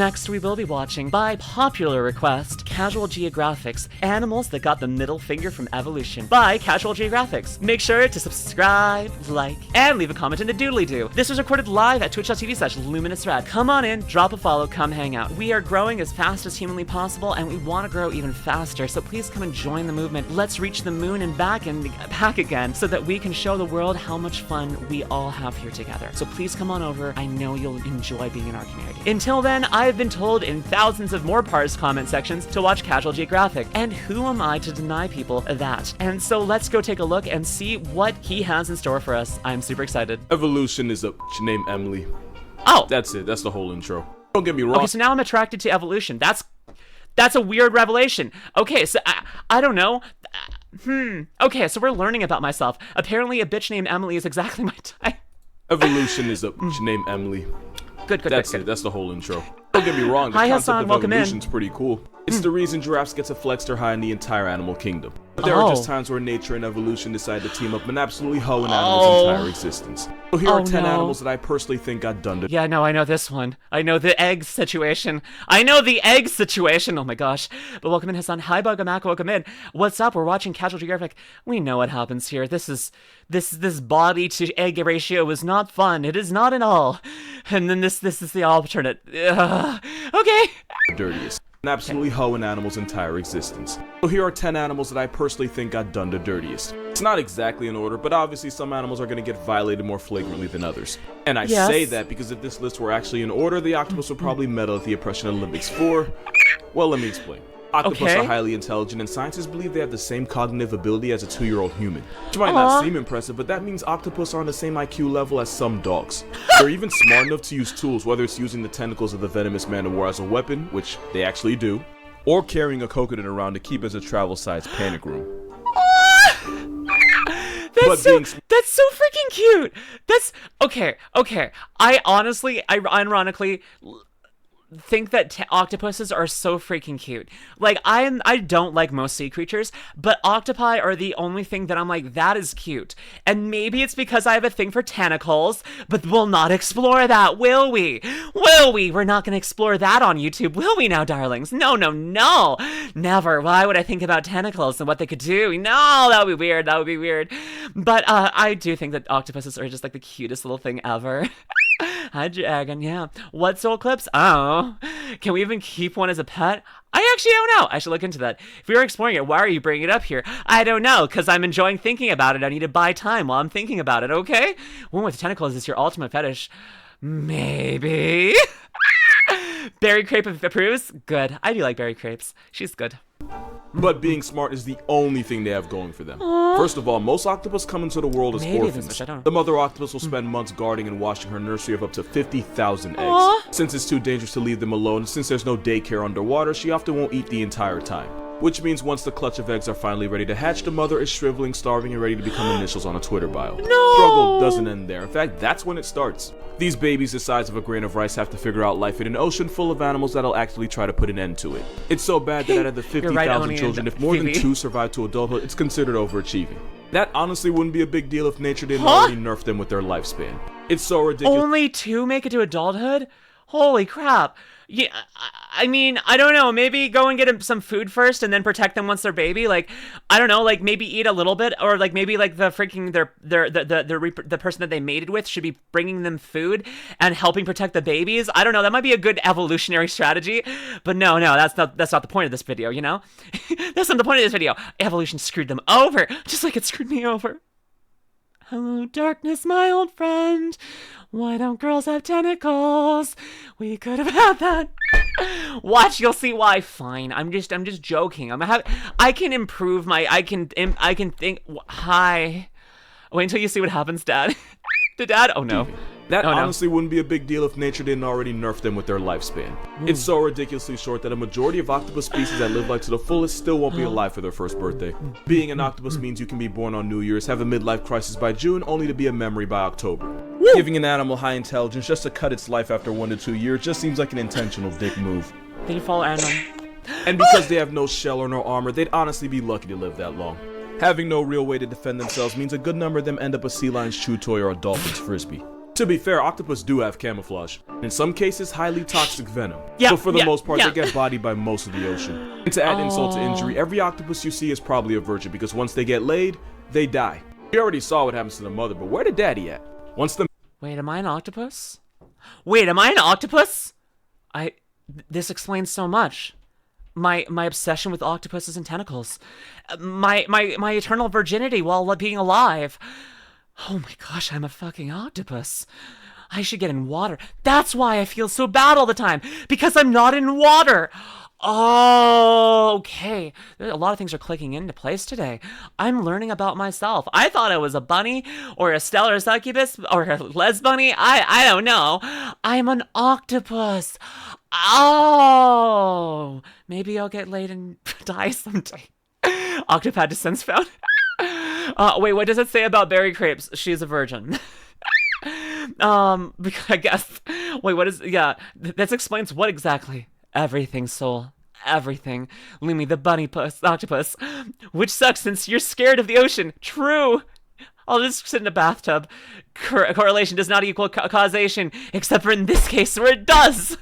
Next, we will be watching, by popular request, Casual Geographic's Animals That Got the Middle Finger from Evolution by Casual Geographics. Make sure to subscribe, like, and leave a comment in the doodly-doo. This was recorded live at twitch.tv/LuminusRed. Come on in, drop a follow, come hang out. We are growing as fast as humanly possible, and we want to grow even faster, so please come and join the movement. Let's reach the moon and back again, so that we can show the world how much fun we all have here together. So please come on over. I know you'll enjoy being in our community. Until then, I've been told in thousands of more parsed comment sections to watch Casual Geographic, and who am I to deny people that? And so let's go take a look and see what he has in store for us. I'm super excited. Evolution is a named Emily. Oh! That's it. That's the whole intro. Don't get me wrong. Okay, so now I'm attracted to evolution. That's a weird revelation. Okay, so I don't know. Okay, so we're learning about myself. Apparently a bitch named Emily is exactly my type. Evolution is a named Emily. Good. That's it. That's the whole intro. Don't get me wrong. The Hi, concept Hassan. of Welcome evolution's in. pretty cool. It's the reason giraffes get to flex their high in the entire animal kingdom. But there are just times where nature and evolution decide to team up and absolutely hoe an animal's entire existence. So here are 10 animals that I personally think got done to. Yeah, no, I know this one. I know the egg situation. Oh my gosh. But welcome in, Hassan. Hi, Bugamaka. Welcome in. What's up? We're watching Casual Geographic. We know what happens here. This body to egg ratio is not fun. It is not at all. And then this is the alternate. Okay. Dirtiest. And absolutely hoe an animal's entire existence. So here are 10 animals that I personally think got done the dirtiest. It's not exactly in order, but obviously some animals are going to get violated more flagrantly than others. And I say that because if this list were actually in order, the octopus would probably medal at the Oppression Olympics for... Well, let me explain. Octopus are highly intelligent, and scientists believe they have the same cognitive ability as a 2-year-old human. Which might not seem impressive, but that means octopus are on the same IQ level as some dogs. They're even smart enough to use tools, whether it's using the tentacles of the venomous man of war as a weapon, which they actually do, or carrying a coconut around to keep as a travel-sized panic room. That's so freaking cute. That's okay. I ironically think that octopuses are so freaking cute. Like, I don't like most sea creatures, but octopi are the only thing that I'm like, that is cute. And maybe it's because I have a thing for tentacles, but we'll not explore that, will we? We're not gonna explore that on YouTube, will we now, darlings? No. Never. Why would I think about tentacles and what they could do? No, that would be weird. But I do think that octopuses are just like the cutest little thing ever. Hi, Dragon, yeah. What soul clips? Oh, can we even keep one as a pet? I actually don't know. I should look into that. If we were exploring it, why are you bringing it up here? I don't know, because I'm enjoying thinking about it. I need to buy time while I'm thinking about it, okay? One with tentacles is your ultimate fetish. Maybe. Berry Crepe approves? Good. I do like Berry Crepes. She's good. But being smart is the only thing they have going for them. First of all, most octopus come into the world as orphans. The mother octopus will spend months guarding and washing her nursery of up to 50,000 eggs. Since it's too dangerous to leave them alone, since there's no daycare underwater, she often won't eat the entire time. Which means once the clutch of eggs are finally ready to hatch, the mother is shriveling, starving, and ready to become initials on a Twitter bio. No! Struggle doesn't end there. In fact, that's when it starts. These babies the size of a grain of rice have to figure out life in an ocean full of animals that'll actually try to put an end to it. It's so bad that out of the 50,000 children, if more than 2 survive to adulthood, it's considered overachieving. That honestly wouldn't be a big deal if nature didn't already nerf them with their lifespan. It's so ridiculous. Only 2 make it to adulthood? Holy crap. Yeah, I mean, I don't know, maybe go and get them some food first and then protect them once they're baby. Like, I don't know, like maybe eat a little bit, or like maybe like the freaking the person that they mated with should be bringing them food and helping protect the babies. I don't know, that might be a good evolutionary strategy, but no, that's not the point of this video, you know? That's not the point of this video. Evolution screwed them over, just like it screwed me over. Hello, darkness, my old friend. Why don't girls have tentacles? We could have had that. Watch, you'll see why. Fine, I'm just joking. I can improve my. I can think. Hi. Wait until you see what happens, Dad. To Dad? Oh no. That honestly wouldn't be a big deal if nature didn't already nerf them with their lifespan. It's so ridiculously short that a majority of octopus species that live life to the fullest still won't be alive for their first birthday. Being an octopus means you can be born on New Year's, have a midlife crisis by June, only to be a memory by October. Giving an animal high intelligence just to cut its life after 1 to 2 years just seems like an intentional dick move. Did you follow animal? And because they have no shell or no armor, they'd honestly be lucky to live that long. Having no real way to defend themselves means a good number of them end up a sea lion's chew toy or a dolphin's frisbee. To be fair, octopus do have camouflage. In some cases, highly toxic venom. Yeah, So for the yeah, most part, yeah. they get bodied by most of the ocean. And to add insult to injury, every octopus you see is probably a virgin because once they get laid, they die. We already saw what happens to the mother, but where did daddy at? Once the Wait, am I an octopus? Wait, am I an octopus? This explains so much. My obsession with octopuses and tentacles. My eternal virginity while being alive. Oh my gosh, I'm a fucking octopus. I should get in water. That's why I feel so bad all the time. Because I'm not in water. Oh, okay. A lot of things are clicking into place today. I'm learning about myself. I thought I was a bunny or a stellar succubus or a les bunny. I don't know. I'm an octopus. Oh, maybe I'll get laid and die someday. Octopad descents found. Wait, what does it say about berry crepes? She's a virgin. I guess. Wait, what is? Yeah, this explains what exactly. Everything, soul. Everything. Lumi the bunny octopus. Which sucks since you're scared of the ocean. True. I'll just sit in a bathtub. Correlation does not equal causation, except for in this case where it does.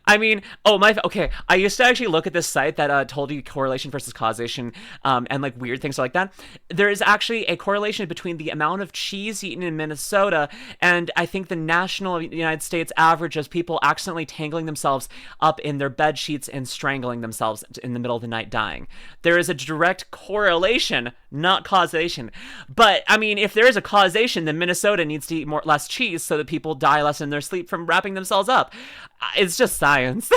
I mean, okay. I used to actually look at this site that told you correlation versus causation, and like weird things like that. There is actually a correlation between the amount of cheese eaten in Minnesota and I think the national United States average of people accidentally tangling themselves up in their bed sheets and strangling themselves in the middle of the night dying. There is a direct correlation, not causation. But I mean, if there is a causation, then Minnesota needs to eat less cheese so that people die less in their sleep from wrapping themselves up. It's just science.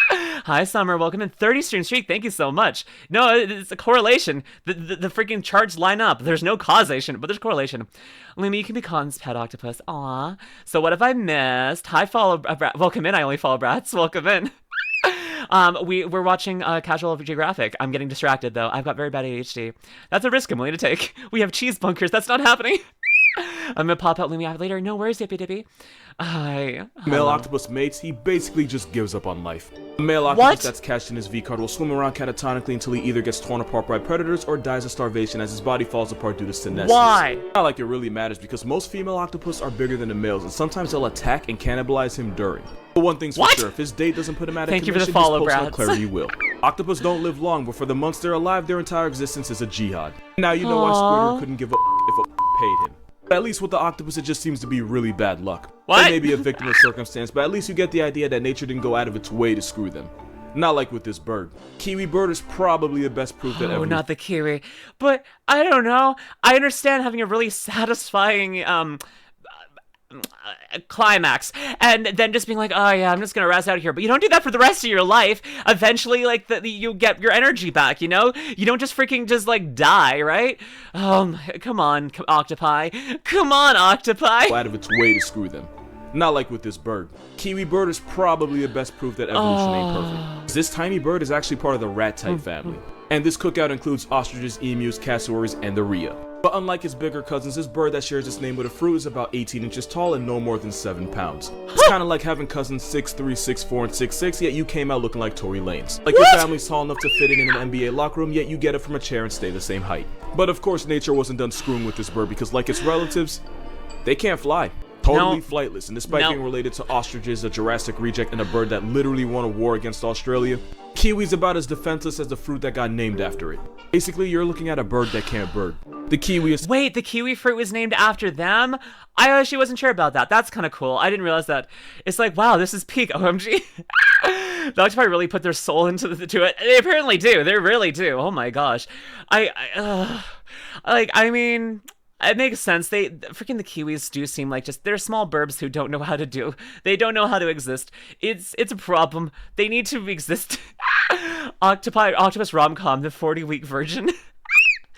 Hi, Summer. Welcome in. 30 stream streak. Thank you so much. No, it's a correlation. The freaking charts line up. There's no causation, but there's correlation. Lumi, you can be Con's pet octopus. Aw. So what have I missed? Hi, welcome in. I only follow brats. Welcome in. We're watching Casual Geographic. I'm getting distracted though. I've got very bad ADHD. That's a risk I'm willing to take. We have cheese bunkers. That's not happening. I'm gonna pop out Lumi later. No worries, Dippy Dippy. Male octopus mates, he basically just gives up on life. A male octopus that's catched in his V-card will swim around catatonically until he either gets torn apart by predators or dies of starvation as his body falls apart due to senescence. Why? Not like it really matters because most female octopus are bigger than the males and sometimes they'll attack and cannibalize him during. But one thing's for sure, if his date doesn't put him out of commission, his post-nut clarity will. Octopus don't live long, but for the months they're alive, their entire existence is a jihad. Now you know why Squidward couldn't give a if a paid him. But at least with the octopus, it just seems to be really bad luck. What? They may be a victim of circumstance, but at least you get the idea that nature didn't go out of its way to screw them. Not like with this bird. Kiwi bird is probably the best proof that ever. Oh, not the kiwi. But I don't know. I understand having a really satisfying climax and then just being like, oh yeah, I'm just gonna razz out of here. But you don't do that for the rest of your life. Eventually, like, you get your energy back, you know? You don't just freaking just like die, right? Come on, octopi. Come on, octopi. Out of its way to screw them. Not like with this bird. Kiwi bird is probably the best proof that evolution ain't perfect. This tiny bird is actually part of the rat-type family. And this cookout includes ostriches, emus, cassowaries, and the rhea. But unlike its bigger cousins, this bird that shares its name with a fruit is about 18 inches tall and no more than 7 pounds. It's kind of like having cousins 6'3", 6'4", and 6'6", yet you came out looking like Tory Lanez. Like your family's tall enough to fit in an NBA locker room, yet you get it from a chair and stay the same height. But of course, nature wasn't done screwing with this bird because like its relatives, they can't fly. Totally flightless, and despite being related to ostriches, a Jurassic reject, and a bird that literally won a war against Australia, kiwi's about as defenseless as the fruit that got named after it. Basically, you're looking at a bird that can't bird. The kiwi is— Wait, the kiwi fruit was named after them? I actually wasn't sure about that. That's kind of cool. I didn't realize that. It's like, wow, this is peak OMG. The octopi really put their soul into it. They apparently do. They really do. Oh my gosh. I mean, it makes sense. The kiwis do seem like they're small burbs who don't know how to they don't know how to exist. It's a problem. They need to exist. Octopus rom-com, the 40-week virgin.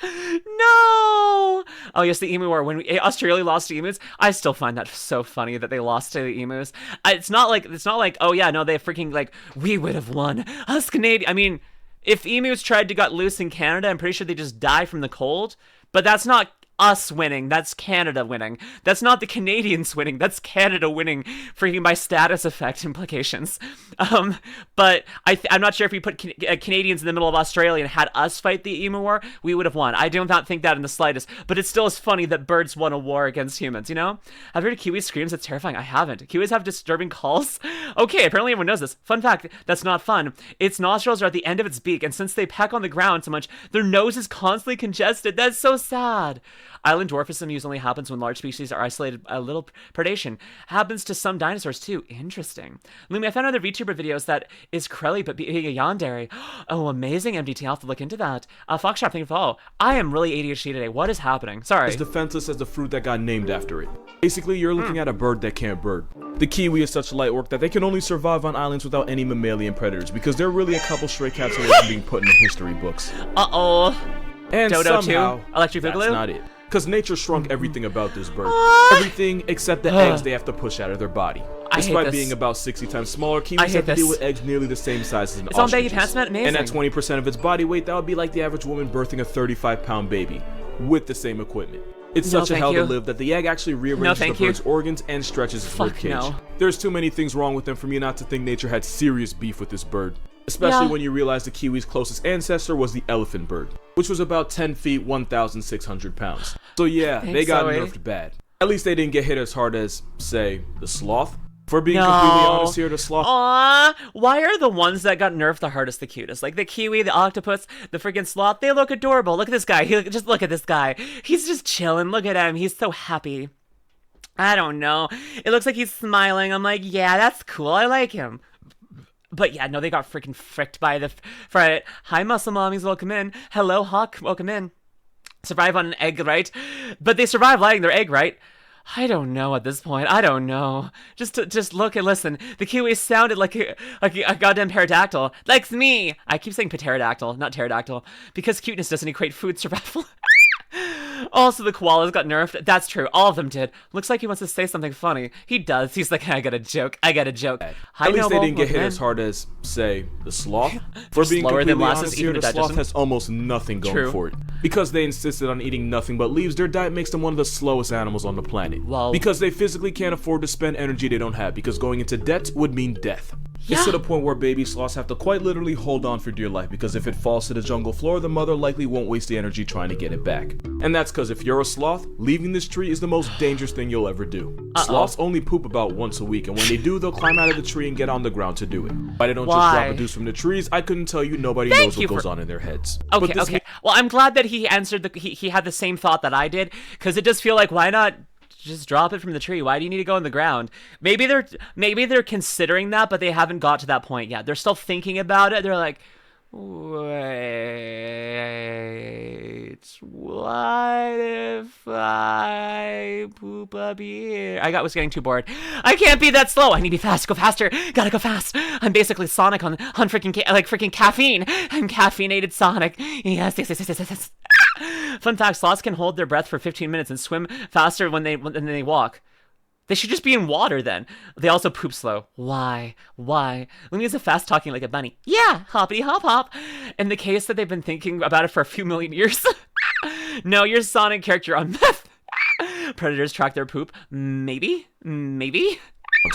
No! Oh yes, the emu war. When Australia lost to emus, I still find that so funny that they lost to the emus. It's not like, oh yeah, no, they freaking like, we would have won. Us Canadian. I mean, if emus tried to get loose in Canada, I'm pretty sure they just die from the cold. But that's not us winning. That's Canada winning. That's not the Canadians winning. That's Canada winning, freaking by status effect implications. But I'm not sure if we put Canadians in the middle of Australia and had us fight the emu war, we would have won. I do not think that in the slightest, but it still is funny that birds won a war against humans, you know? Have you heard kiwi screams? That's terrifying. I haven't. Kiwis have disturbing calls? Okay, apparently everyone knows this. Fun fact, that's not fun. Its nostrils are at the end of its beak, and since they peck on the ground so much, their nose is constantly congested. That's so sad. Island dwarfism usually happens when large species are isolated. A little predation happens to some dinosaurs too. Interesting. Lumi, I found other VTuber videos that is Crelly but being a yandere. Oh, amazing, MDT. I'll have to look into that. Foxtrap, thank you for follow. I am really ADHD today. What is happening? Sorry. As defenseless as the fruit that got named after it. Basically, you're looking at a bird that can't bird. The kiwi is such light work that they can only survive on islands without any mammalian predators because they're really a couple stray cats away from being put in the history books. Uh-oh. And Dodo somehow, too? Electric that's Boogaloo? not it. Because nature shrunk everything about this bird. Everything except the eggs they have to push out of their body. Despite being about 60 times smaller, kiwis have to deal with eggs nearly the same size as an ostrich. It's on baggy pants, man. Amazing. And at 20% of its body weight, that would be like the average woman birthing a 35-pound baby with the same equipment. It's such a hell to live that the egg actually rearranges the bird's organs and stretches its ribcage. There's too many things wrong with them for me not to think nature had serious beef with this bird. Especially when you realize the kiwi's closest ancestor was the elephant bird, which was about 10 feet, 1,600 pounds. So yeah, they got nerfed bad. At least they didn't get hit as hard as, say, the sloth. For being completely honest here, the sloth. Aww, why are the ones that got nerfed the hardest the cutest? Like the kiwi, the octopus, the freaking sloth, they look adorable. Look at this guy. Just look at this guy. He's just chilling. Look at him. He's so happy. I don't know. It looks like he's smiling. I'm like, yeah, that's cool. I like him. But yeah, no, they got freaking fricked by the fright. Hi, muscle mommies, welcome in. Hello, Hawk, welcome in. Survive on an egg, right? But they survive laying their egg, right? I don't know at this point. I don't know. Just look and listen. The kiwi sounded like a goddamn pterodactyl. Like me. I keep saying pterodactyl, not pterodactyl, because cuteness doesn't equate food survival. Also, the koalas got nerfed. That's true. All of them did. Looks like he wants to say something funny. He does. He's like, I got a joke. I got a joke. Hi, At least Noble. they didn't get hit as hard as, say, the sloth. For being slower than completely molasses, honest even here, the digestion. sloth has almost nothing going for it. Because they insisted on eating nothing but leaves, their diet makes them one of the slowest animals on the planet. Well, because they physically can't afford to spend energy they don't have, because going into debt would mean death. It's to the point where baby sloths have to quite literally hold on for dear life, because if it falls to the jungle floor, the mother likely won't waste the energy trying to get it back. And that's because if you're a sloth, leaving this tree is the most dangerous thing you'll ever do. Sloths only poop about once a week, and when they do, they'll climb out of the tree and get on the ground to do it. Why they don't just drop a deuce from the trees, I couldn't tell you. Nobody knows what goes on in their heads. Okay, okay. Well, I'm glad that he answered he had the same thought that I did, because it does feel like, why not just drop it from the tree? Why do you need to go in the ground? Maybe they're considering that, but they haven't got to that point yet. They're still thinking about it. They're like, wait, what if I poop up here? I was getting too bored. I can't be that slow. I need to be fast. Go faster. Gotta go fast. I'm basically Sonic on freaking caffeine. I'm caffeinated Sonic. Yes. Fun fact, sloths can hold their breath for 15 minutes and swim faster when they walk. They should just be in water then. They also poop slow. Why? Lumia's a fast talking like a bunny. Yeah, hoppity hop hop. In the case that they've been thinking about it for a few million years. No, you're Sonic character on meth. Predators track their poop. Maybe.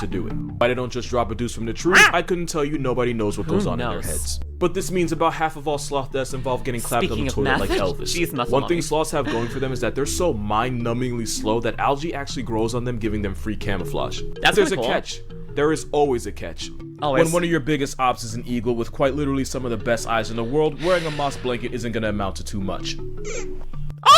To do it. Why they don't just drop a deuce from the tree, I couldn't tell you. Nobody knows what goes on in their heads. But this means about half of all sloth deaths involve getting clapped on the toilet like Elvis. Jeez, one thing sloths have going for them is that they're so mind-numbingly slow that algae actually grows on them, giving them free camouflage. But there's a catch. There is always a catch. Always. When one of your biggest ops is an eagle with quite literally some of the best eyes in the world, wearing a moss blanket isn't going to amount to too much.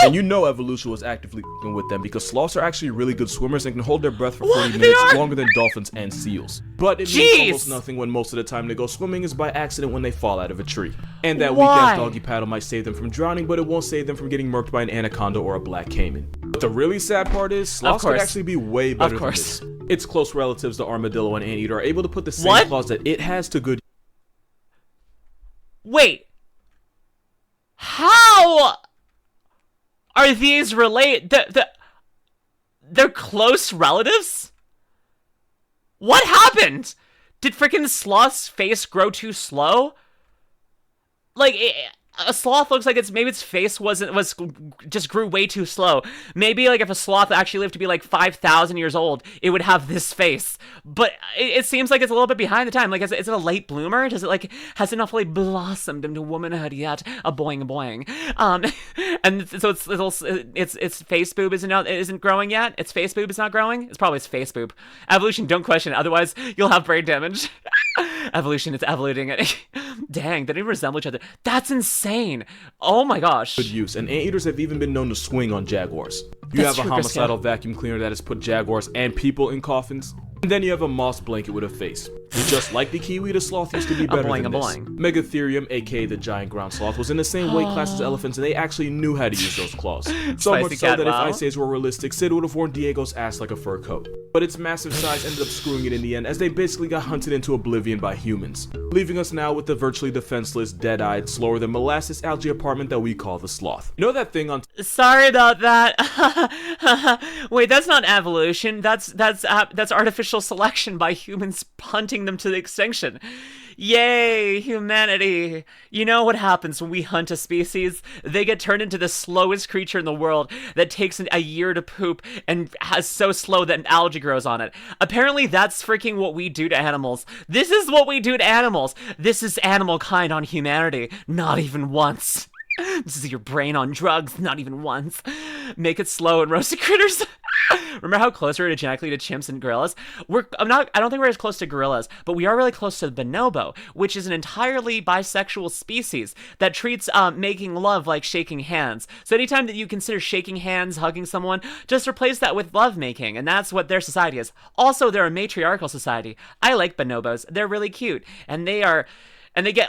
And you know evolution was actively f***ing with them, because sloths are actually really good swimmers and can hold their breath for 40 minutes longer than dolphins and seals. But it means almost nothing when most of the time they go swimming is by accident when they fall out of a tree. And that weekend doggy paddle might save them from drowning, but it won't save them from getting murked by an anaconda or a black caiman. But the really sad part is, sloths could actually be way better than this. Its close relatives, the armadillo and anteater, are able to put the same claws that it has to good... Wait. How are these they're close relatives? What happened? Did freaking Sloth's face grow too slow? Like, a sloth looks like maybe its face was just grew way too slow. Maybe like if a sloth actually lived to be like 5,000 years old, it would have this face. But it seems like it's a little bit behind the time. Like, is it a late bloomer? Does it like has it not fully blossomed into womanhood yet? A boing boing. And so its face boob isn't growing yet. Its face boob is not growing. It's probably its face boob. Evolution, don't question it, otherwise you'll have brain damage. Evolution, it's evoluting it. Dang, they don't even resemble each other. That's insane. Oh my gosh. Good use, and anteaters have even been known to swing on jaguars. You have a homicidal vacuum cleaner that has put jaguars and people in coffins. And then you have a moss blanket with a face. Just like the kiwi, the sloth used to be better than this. Megatherium, aka the giant ground sloth, was in the same weight class as elephants, and they actually knew how to use those claws. So much so that if Ice Age were realistic, Sid would have worn Diego's ass like a fur coat. But its massive size ended up screwing it in the end, as they basically got hunted into oblivion by humans, leaving us now with the virtually defenseless, dead-eyed, slower than molasses algae apartment that we call the sloth. You know that thing on— Sorry about that. Wait, that's not evolution. That's artificial selection by humans hunting them to extinction. Yay, humanity. You know what happens when we hunt a species? They get turned into the slowest creature in the world that takes a year to poop and has so slow that an algae grows on it. Apparently that's freaking what we do to animals. This is what we do to animals. This is animal kind on humanity. Not even once. This is your brain on drugs, not even once. Make it slow and roast the critters. Remember how close we are genetically to chimps and gorillas? I don't think we're as close to gorillas, but we are really close to the bonobo, which is an entirely bisexual species that treats making love like shaking hands. So anytime that you consider shaking hands, hugging someone, just replace that with love making, and that's what their society is. Also, they're a matriarchal society. I like bonobos. They're really cute, and they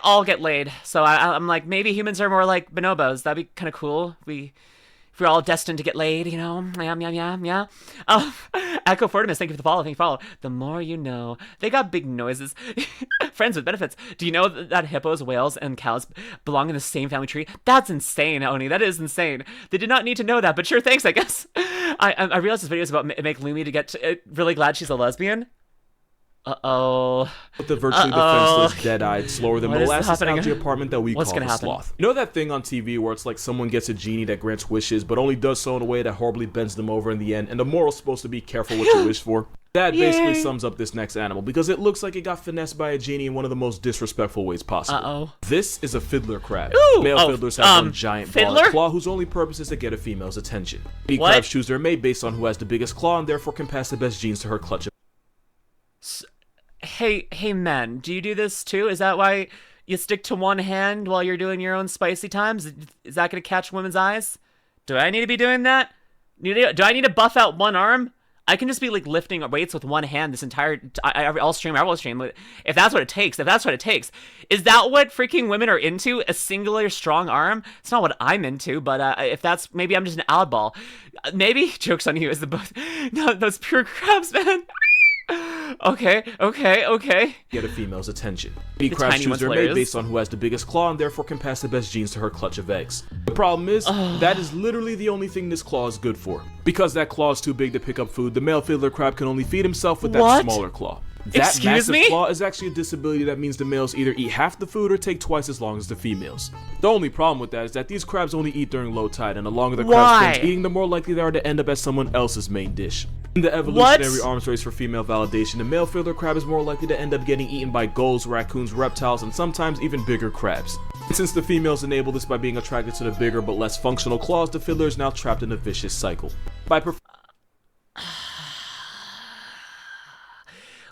all get laid. So I'm like, maybe humans are more like bonobos. That'd be kind of cool. If we're all destined to get laid, you know? Yeah. Echo Fortimus, thank you for the follow. The more you know. They got big noises. Friends with benefits. Do you know that hippos, whales, and cows belong in the same family tree? That's insane, Oni. That is insane. They did not need to know that, but sure, thanks, I guess. I realized this video is about make Lumi to get really glad she's a lesbian. Uh-oh. With the virtually defenseless, dead-eyed, slower than molasses algae apartment that we call the sloth. You know that thing on TV where it's like someone gets a genie that grants wishes, but only does so in a way that horribly bends them over in the end, and the moral's supposed to be careful what you wish for? That basically sums up this next animal, because it looks like it got finessed by a genie in one of the most disrespectful ways possible. This is a fiddler crab. Male fiddlers have one giant ball and claw whose only purpose is to get a female's attention. Many crabs choose their mate based on who has the biggest claw and therefore can pass the best genes to her clutch. Hey men, do you do this too? Is that why you stick to one hand while you're doing your own spicy times? Is that gonna catch women's eyes? Do I need to be doing that? Do I need to buff out one arm? I can just be like lifting weights with one hand this entire I will stream. If that's what it takes. Is that what freaking women are into? A singular strong arm? It's not what I'm into, but if that's, maybe I'm just an oddball. Maybe joke's on you, is the both. No, those pure crabs, man. Okay. Get a female's attention. Many crabs choose their mate based on who has the biggest claw and therefore can pass the best genes to her clutch of eggs. The problem is, that is literally the only thing this claw is good for. Because that claw is too big to pick up food, the male fiddler crab can only feed himself with that smaller claw. That massive claw is actually a disability that means the males either eat half the food or take twice as long as the females. The only problem with that is that these crabs only eat during low tide, and the longer the crabs spend eating, the more likely they are to end up as someone else's main dish. In the evolutionary arms race for female validation, the male fiddler crab is more likely to end up getting eaten by gulls, raccoons, reptiles, and sometimes even bigger crabs. And since the females enable this by being attracted to the bigger but less functional claws, the fiddler is now trapped in a vicious cycle.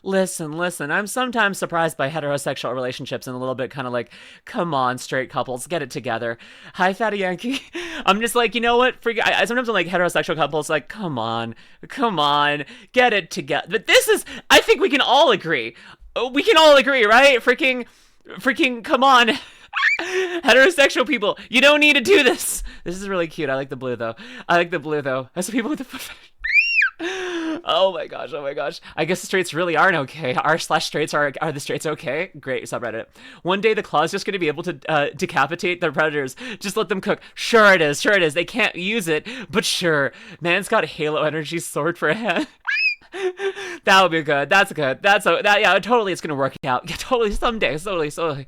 Listen, I'm sometimes surprised by heterosexual relationships and a little bit kind of like, come on, straight couples, get it together. Hi, Fatty Yankee. I'm just like, you know what? Sometimes I'm like heterosexual couples, like, come on, get it together. But this is, I think we can all agree. We can all agree, right? Freaking, come on. Heterosexual people, you don't need to do this. This is really cute. I like the blue, though. As people with the... Oh my gosh. I guess the straights really aren't okay. R/straights are the straights okay? Great, subreddit. One day the claw's just gonna be able to decapitate their predators. Just let them cook. Sure it is. They can't use it, but sure. Man's got Halo energy sword for a hand. That would be good. That's good. Yeah, totally it's gonna work out. Yeah, totally someday. Totally.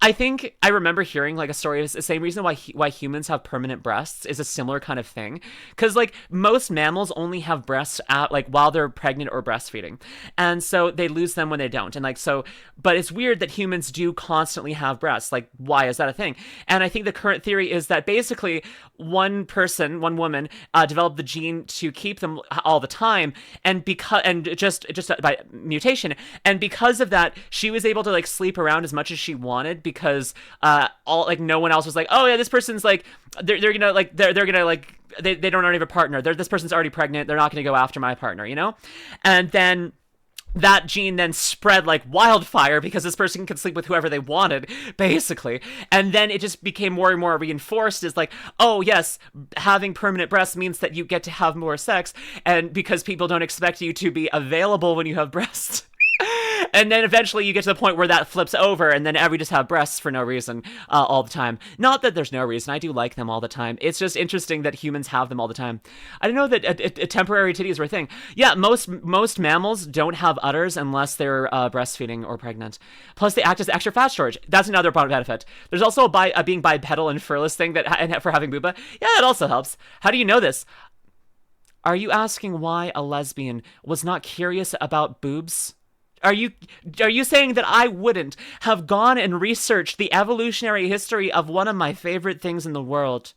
I think I remember hearing like a story. It's the same reason why humans have permanent breasts is a similar kind of thing. Because like most mammals only have breasts at like while they're pregnant or breastfeeding, and so they lose them when they don't. And like so, but it's weird that humans do constantly have breasts. Like why is that a thing? And I think the current theory is that basically one woman developed the gene to keep them all the time, and just by mutation, and because of that, she was able to like sleep around as much as she wanted because no one else was like, oh yeah, this person's like they're gonna like they're gonna like they don't already have a partner. This person's already pregnant. They're not gonna go after my partner, you know, and then. That gene then spread like wildfire because this person could sleep with whoever they wanted, basically. And then it just became more and more reinforced as like, oh yes, having permanent breasts means that you get to have more sex, and because people don't expect you to be available when you have breasts. And then eventually you get to the point where that flips over, and then we just have breasts for no reason all the time. Not that there's no reason. I do like them all the time. It's just interesting that humans have them all the time. I didn't know that temporary titties were a thing. Yeah, most mammals don't have udders unless they're breastfeeding or pregnant. Plus, they act as extra fat storage. That's another benefit. There's also a being bipedal and furless thing that for having booba. Yeah, that also helps. How do you know this? Are you asking why a lesbian was not curious about boobs? Are you saying that I wouldn't have gone and researched the evolutionary history of one of my favorite things in the world?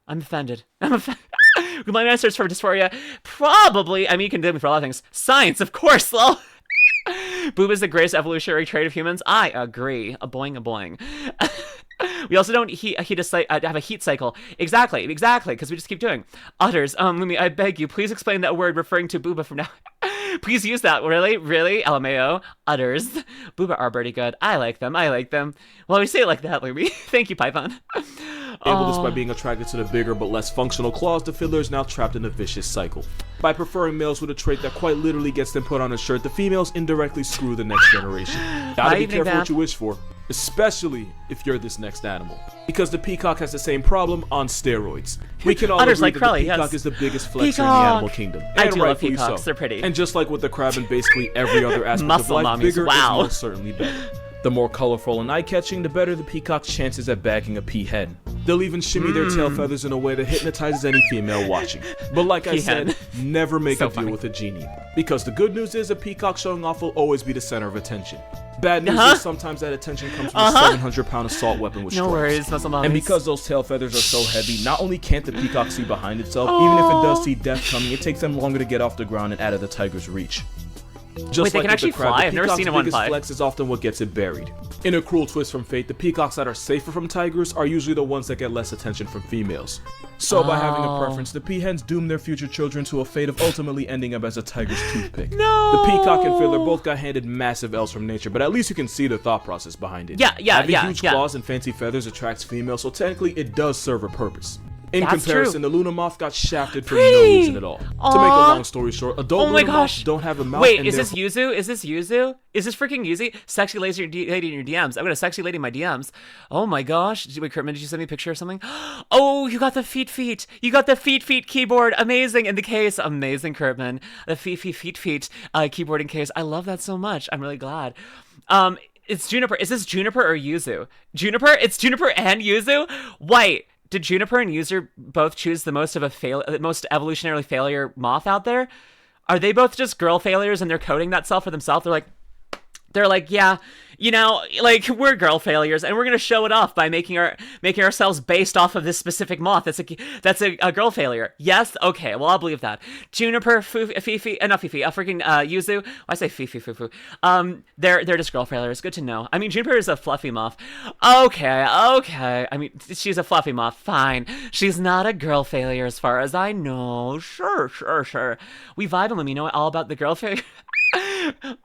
I'm offended. My answers for dysphoria? Probably. I mean, you can do me for a lot of things. Science, of course, lol. Boob is the greatest evolutionary trait of humans. I agree. A boing, a boing. We also don't have a heat cycle. Exactly, because we just keep doing. Udders. Lumi, I beg you, please explain that word referring to booba from now. Please use that. Really? LMAO. Udders. Booba are pretty good. I like them. Well, we say it like that, Lumi. Thank you, Python. Despite being attracted to the bigger but less functional claws, the fiddler is now trapped in a vicious cycle. By preferring males with a trait that quite literally gets them put on a shirt, the females indirectly screw the next generation. Gotta be careful what you wish for, especially if you're this next animal. Because the peacock has the same problem on steroids. We can all agree that the peacock is the biggest flexor in the animal kingdom. I do love peacocks, they're pretty. And just like with the crab and basically every other aspect of life, bigger is most certainly better. The more colorful and eye-catching, the better the peacock's chances at bagging a peahen. They'll even shimmy their tail feathers in a way that hypnotizes any female watching. But like I said, never make a deal with a genie. Because the good news is a peacock showing off will always be the center of attention. Bad news is sometimes that attention comes from a 700-pound assault weapon with stripes. No worries, muscle mommies. And because those tail feathers are so heavy, not only can't the peacock see behind itself, even if it does see death coming, it takes them longer to get off the ground and out of the tiger's reach. Just they like can actually fly? I've never seen one fly. The flex is often what gets it buried. In a cruel twist from fate, the peacocks that are safer from tigers are usually the ones that get less attention from females. So by having a preference, the peahens doom their future children to a fate of ultimately ending up as a tiger's toothpick. No! The peacock and fiddler both got handed massive L's from nature, but at least you can see the thought process behind it. Having huge claws and fancy feathers attracts females, so technically it does serve a purpose. In comparison, the Luna moth got shafted for no reason at all. To make a long story short, adult Luna moths don't have a mouth. Wait, is this Yuzu? Is this freaking Yuzu? Sexy lady in your DMs. I'm gonna sexy lady in my DMs. Oh my gosh. Wait, Kurtman, did you send me a picture of something? Oh, you got the feet. You got the feet keyboard. Amazing. In the case. Amazing, Kurtman. The feet keyboard in case. I love that so much. I'm really glad. It's Juniper. Is this Juniper or Yuzu? Juniper? It's Juniper and Yuzu? Wait. Did Juniper and User both choose the most evolutionarily failure moth out there? Are they both just girl failures and they're coding that self for themselves? They're like, yeah, you know, like we're girl failures and we're gonna show it off by making ourselves based off of this specific moth. That's a girl failure. Yes, okay, well I'll believe that. Juniper, Fifi, not Fifi, freaking Yuzu. I say Fifi, Fufu. They're just girl failures. Good to know. I mean, Juniper is a fluffy moth. Okay. I mean, she's a fluffy moth. Fine. She's not a girl failure as far as I know. Sure. We vibe and Lumi know all about the girl failure.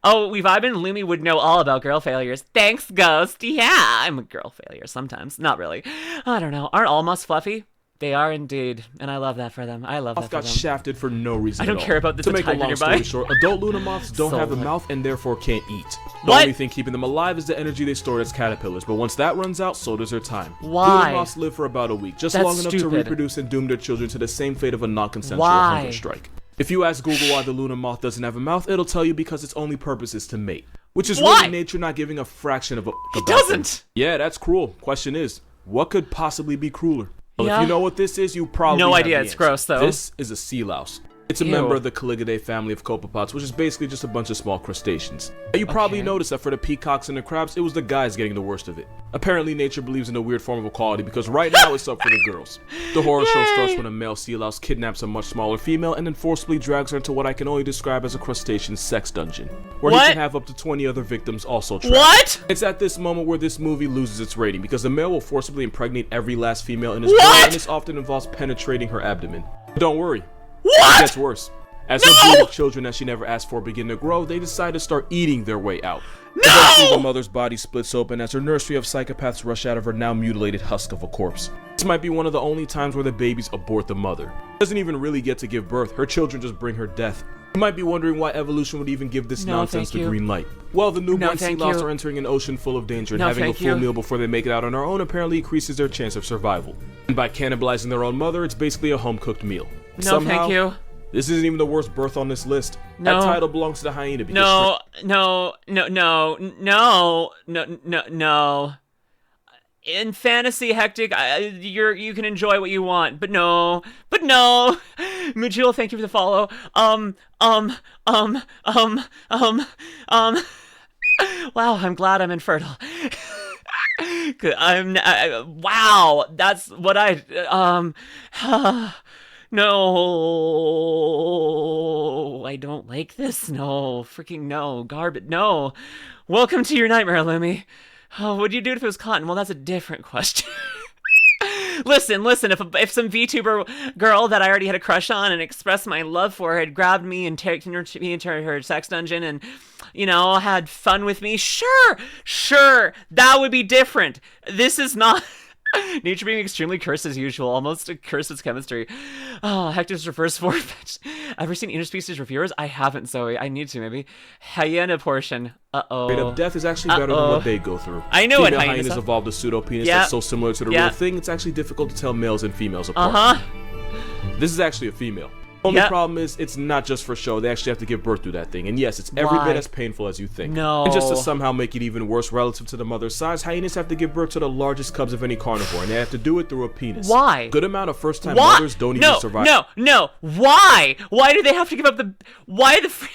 Oh, we vibe and Lumi would know all about girl failures. Thanks, Ghost. Yeah, I'm a girl failure sometimes. Not really. I don't know. Aren't all moths fluffy? They are indeed, and I love that for them. I love that for them. Got shafted for no reason. I don't care about this. To make a long story short, adult Luna moths don't have a mouth and therefore can't eat. The only thing keeping them alive is the energy they store as caterpillars, but once that runs out, so does their time. Why? Luna moths live for about a week, just long enough to reproduce and doom their children to the same fate of a non-consensual hunger strike. If you ask Google why the Luna moth doesn't have a mouth, it'll tell you because its only purpose is to mate. Which is Why? really nature not giving a fraction of a... It doesn't! Yeah, that's cruel. Question is, what could possibly be crueler? Well, Yeah. if you know what this is, you probably No have idea, the it's answer. gross, though. This is a sealouse. It's a Ew. member of the Calligidae family of copepods, which is basically just a bunch of small crustaceans. You probably noticed that for the peacocks and the crabs, it was the guys getting the worst of it. Apparently, nature believes in a weird form of equality because right now it's up for the girls. The horror show starts when a male sealouse kidnaps a much smaller female and then forcibly drags her into what I can only describe as a crustacean sex dungeon, where he What? can have up to 20 other victims also trapped. What? It's at this moment where this movie loses its rating because the male will forcibly impregnate every last female in his What? world, and this often involves penetrating her abdomen. But don't worry, it What? gets worse. As her brood of children that she never asked for begin to grow, they decide to start eating their way out. Eventually, the mother's body splits open as her nursery of psychopaths rush out of her now mutilated husk of a corpse. This might be one of the only times where the babies abort the mother. She doesn't even really get to give birth, her children just bring her death. You might be wondering why evolution would even give this nonsense the green light. Well, the newborn sea louse are entering an ocean full of danger, and having a full meal before they make it out on their own apparently increases their chance of survival. And by cannibalizing their own mother, it's basically a home-cooked meal. No, thank you. This isn't even the worst birth on this list. No. That title belongs to the hyena because No. In fantasy, hectic, you can enjoy what you want, but no. Mujil, thank you for the follow. Wow, I'm glad I'm infertile. Wow, that's what no, I don't like this. No, freaking no, garbage. No. Welcome to your nightmare, Lumi. Oh, what'd you do if it was cotton? Well, that's a different question. Listen, if some VTuber girl that I already had a crush on and expressed my love for had grabbed me and taken me into her sex dungeon and, had fun with me, sure, that would be different. This is not... Nature being extremely cursed as usual, almost a curse its chemistry. Oh, Hector's refers for ever seen interspecies reviewers? I haven't, Zoe. I need to, maybe. Hyena portion. Rate of death is actually better than what they go through. I know what hyenas evolved a pseudo-penis that's so similar to the real thing, it's actually difficult to tell males and females apart. This is actually a female. Only problem is, it's not just for show. They actually have to give birth to that thing. And yes, it's every bit as painful as you think. No. And just to somehow make it even worse relative to the mother's size, hyenas have to give birth to the largest cubs of any carnivore, and they have to do it through a penis. Why? A good amount of first-time mothers don't even survive. No. Why? Why do they have to give up the... Why the...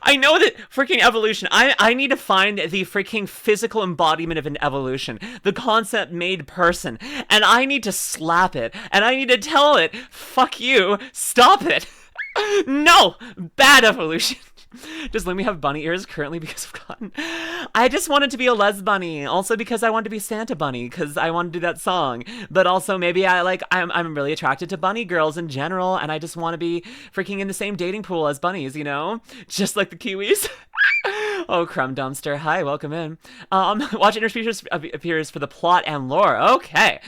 I know that freaking evolution. I need to find the freaking physical embodiment of an evolution, the concept made person, and I need to slap it, and I need to tell it, fuck you, stop it. No, bad evolution. Does Lumi have bunny ears currently because of cotton? I just wanted to be a les bunny, also because I wanted to be Santa bunny, because I wanted to do that song. But also maybe I'm really attracted to bunny girls in general, and I just want to be freaking in the same dating pool as bunnies, just like the kiwis. Oh, Crumb Dumpster. Hi, welcome in. Watch Interspecies appears for the plot and lore. Okay.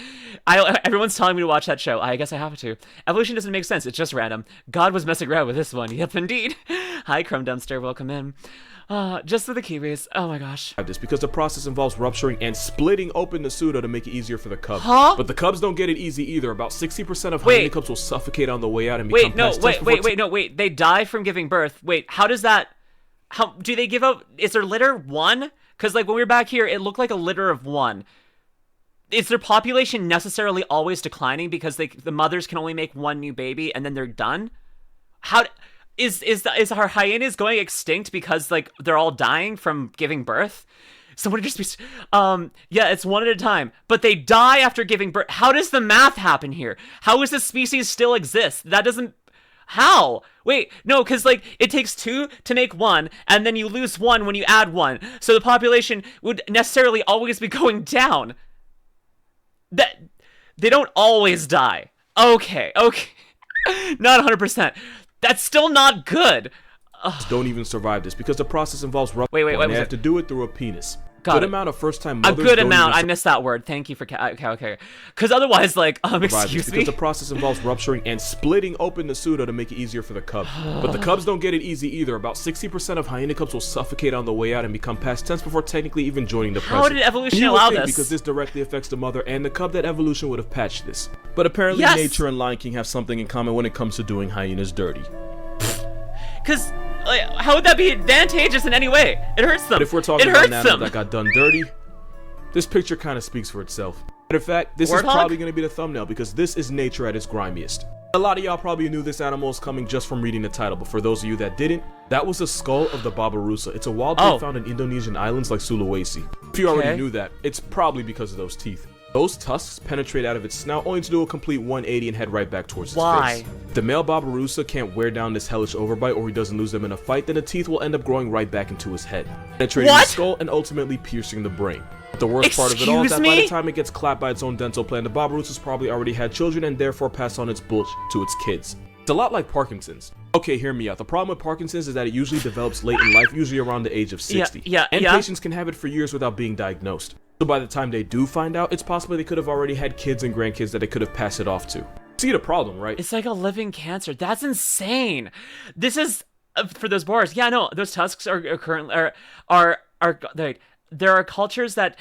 Everyone's telling me to watch that show. I guess I have to. Evolution doesn't make sense. It's just random. God was messing around with this one. Yep, indeed. Hi, Crumb Dumpster. Welcome in. Just for the kiwis. Oh my gosh. This because the process involves rupturing and splitting open the pseudo to make it easier for the cubs. But the cubs don't get it easy either. About 60% of hyena cubs will suffocate on the way out and become wait. They die from giving birth. Wait, how does that... How do they give out? Is their litter one? Because when we were back here, it looked like a litter of one. Is their population necessarily always declining because the mothers can only make one new baby and then they're done? How is our hyenas going extinct because they're all dying from giving birth? Someone just be yeah, it's one at a time, but they die after giving birth. How does the math happen here? How does this species still exist? That doesn't... How? Wait, no, because it takes two to make one, and then you lose one when you add one. So the population would necessarily always be going down. That they don't always die. Okay. Not 100%. That's still not good. Don't even survive this because the process involves wait, and they have to do it through a penis. Got good it. Amount of first-time a mothers. Good amount. I missed that word. Thank you for okay. Because otherwise, excuse me. Because the process involves rupturing and splitting open the pseudo to make it easier for the cubs. But the cubs don't get it easy either. About 60% of hyena cubs will suffocate on the way out and become past tense before technically even joining the present. How did evolution allow this? Because this directly affects the mother and the cub that evolution would have patched this. But apparently Yes! nature and Lion King have something in common when it comes to doing hyenas dirty. Because how would that be advantageous in any way? It hurts them. But if we're talking it about hurts an animal them. that got done dirty, this picture kind of speaks for itself. Matter of fact, this is Warthog? probably going to be the thumbnail because this is nature at its grimiest. A lot of y'all probably knew this animal is coming just from reading the title, but for those of you that didn't, that was the skull of the babirusa. It's a wild bird found in Indonesian islands like Sulawesi. If you already knew that, it's probably because of those teeth. Those tusks penetrate out of its snout only to do a complete 180 and head right back towards its face. If the male babirusa can't wear down this hellish overbite or he doesn't lose them in a fight, then the teeth will end up growing right back into his head, penetrating the skull and ultimately piercing the brain. But the worst part of it all is that by the time it gets clapped by its own dental plan, the babirusa's probably already had children and therefore passed on its bullshit to its kids. It's a lot like Parkinson's. Okay, hear me out. The problem with Parkinson's is that it usually develops late in life, usually around the age of 60. And patients can have it for years without being diagnosed. So by the time they do find out, it's possible they could have already had kids and grandkids that they could have passed it off to. See the problem, right? It's like a living cancer. That's insane. This is for those boars. Yeah, no, those tusks are currently like, there are cultures that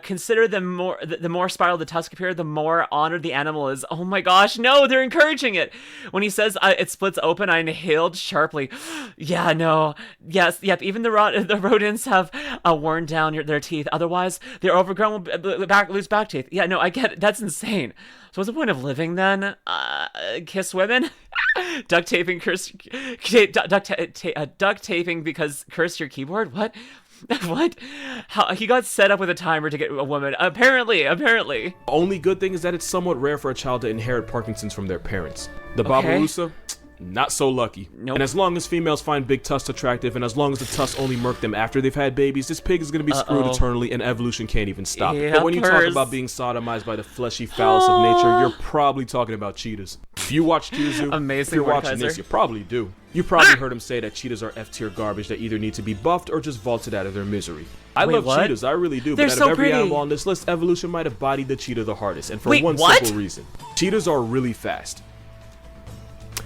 consider them more, the more spiral the tusk appear, the more honored the animal is. Oh my gosh, no, they're encouraging it. When he says it splits open, I inhaled sharply. Yeah, no, yes, yep. Even the rodents have worn down their teeth. Otherwise, they're overgrown, lose back teeth. Yeah, no, I get it. That's insane. So what's the point of living then? Kiss women? Duct taping because curse your keyboard? What? What? How he got set up with a timer to get a woman? Apparently. The only good thing is that it's somewhat rare for a child to inherit Parkinson's from their parents. The babirusa, not so lucky. Nope. And as long as females find big tusks attractive, and as long as the tusks only murk them after they've had babies, this pig is going to be screwed eternally, and evolution can't even stop it. But when you talk about being sodomized by the fleshy phallus of nature, you're probably talking about cheetahs. If you watch Cheetah Amazing. if you're watching this, you probably do. You probably heard him say that cheetahs are F-tier garbage that either need to be buffed or just vaulted out of their misery. I love cheetahs, I really do, but out of every animal on this list, evolution might have bodied the cheetah the hardest, and for one simple reason. Cheetahs are really fast.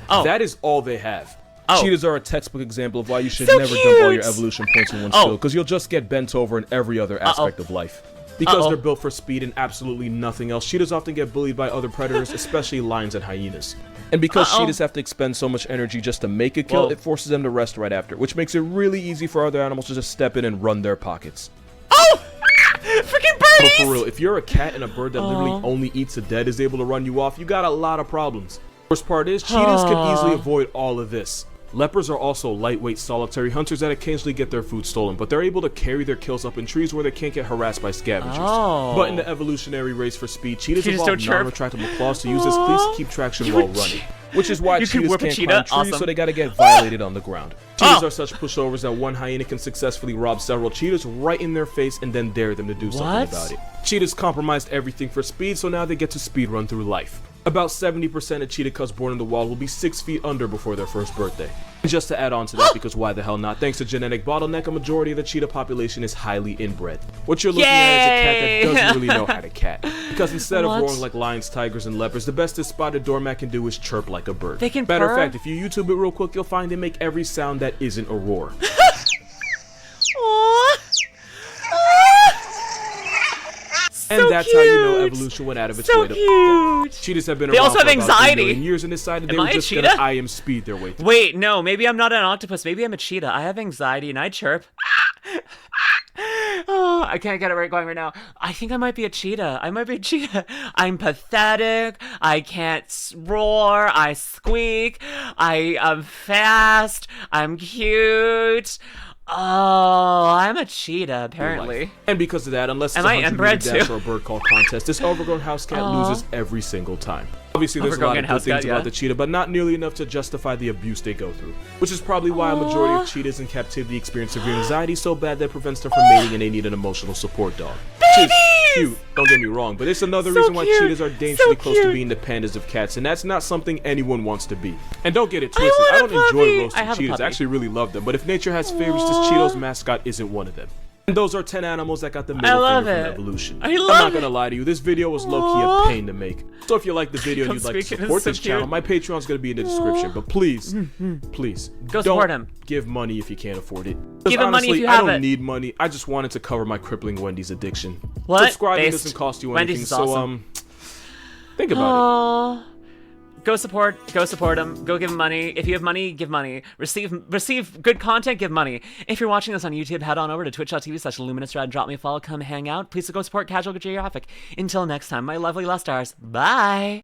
That is all they have. Cheetahs are a textbook example of why you should never dump all your evolution points in one skill, because you'll just get bent over in every other aspect of life. Because they're built for speed and absolutely nothing else, cheetahs often get bullied by other predators, especially lions and hyenas. And because cheetahs have to expend so much energy just to make a kill, it forces them to rest right after, which makes it really easy for other animals to just step in and run their pockets. Freaking birdies! But for real, if you're a cat and a bird that literally only eats the dead is able to run you off, you got a lot of problems. Worst part is, cheetahs can easily avoid all of this. Leopards are also lightweight, solitary hunters that occasionally get their food stolen, but they're able to carry their kills up in trees where they can't get harassed by scavengers. But in the evolutionary race for speed, cheetahs evolved non-retractable claws to use as cleats to keep traction while running. Which is why cheetahs can't climb trees, so they gotta get violated on the ground. Cheetahs are such pushovers that one hyena can successfully rob several cheetahs right in their face and then dare them to do something about it. Cheetahs compromised everything for speed, so now they get to speed run through life. About 70% of cheetah cubs born in the wild will be 6 feet under before their first birthday. And just to add on to that, because why the hell not, thanks to genetic bottleneck, a majority of the cheetah population is highly inbred. What you're looking at is a cat that doesn't really know how to cat. Because instead of roaring like lions, tigers, and leopards, the best this spotted doormat can do is chirp like a bird. They can Matter purr? of fact, if you YouTube it real quick, you'll find they make every sound that isn't a roar. And that's how you know evolution went out of its way to cheetahs have been around also have for about 3 anxiety. million years and decided they were just gonna I am speed their way through. Wait, no, maybe I'm not an octopus. Maybe I'm a cheetah. I have anxiety and I chirp. Oh, I can't get it right going right now. I think I might be a cheetah. I'm pathetic. I can't roar. I squeak. I am fast. I'm cute. Oh, I'm a cheetah, apparently. And because of that, unless it's a 100-meter dash or a bird call contest, this overgrown house cat loses every single time. Obviously, there's a lot of good things about the cheetah, but not nearly enough to justify the abuse they go through. Which is probably why a majority of cheetahs in captivity experience severe anxiety so bad that it prevents them from mating and they need an emotional support dog. Which is cute, don't get me wrong, but it's another reason why cheetahs are dangerously close to being the pandas of cats, and that's not something anyone wants to be. And don't get it twisted, I don't enjoy roasting cheetahs, I actually really love them, but if nature has favorites, this Cheeto's mascot isn't one of them. And those are 10 animals that got the middle finger from evolution. I'm not gonna lie to you, this video was low-key a pain to make. So if you like the video and you'd like to support this channel, my Patreon's gonna be in the description. But please, please, go support him. Give money if you can't afford it. Give him money if you have have it. I don't need money. I just wanted to cover my crippling Wendy's addiction. What? Subscribing doesn't cost you anything, Wendy's is awesome. Think about it. Go support him. Go give him money. If you have money, give money. Receive good content, give money. If you're watching this on YouTube, head on over to twitch.tv/LuminusRed. Drop me a follow, come hang out. Please go support Casual Geographic. Until next time, my lovely Lustars. Bye.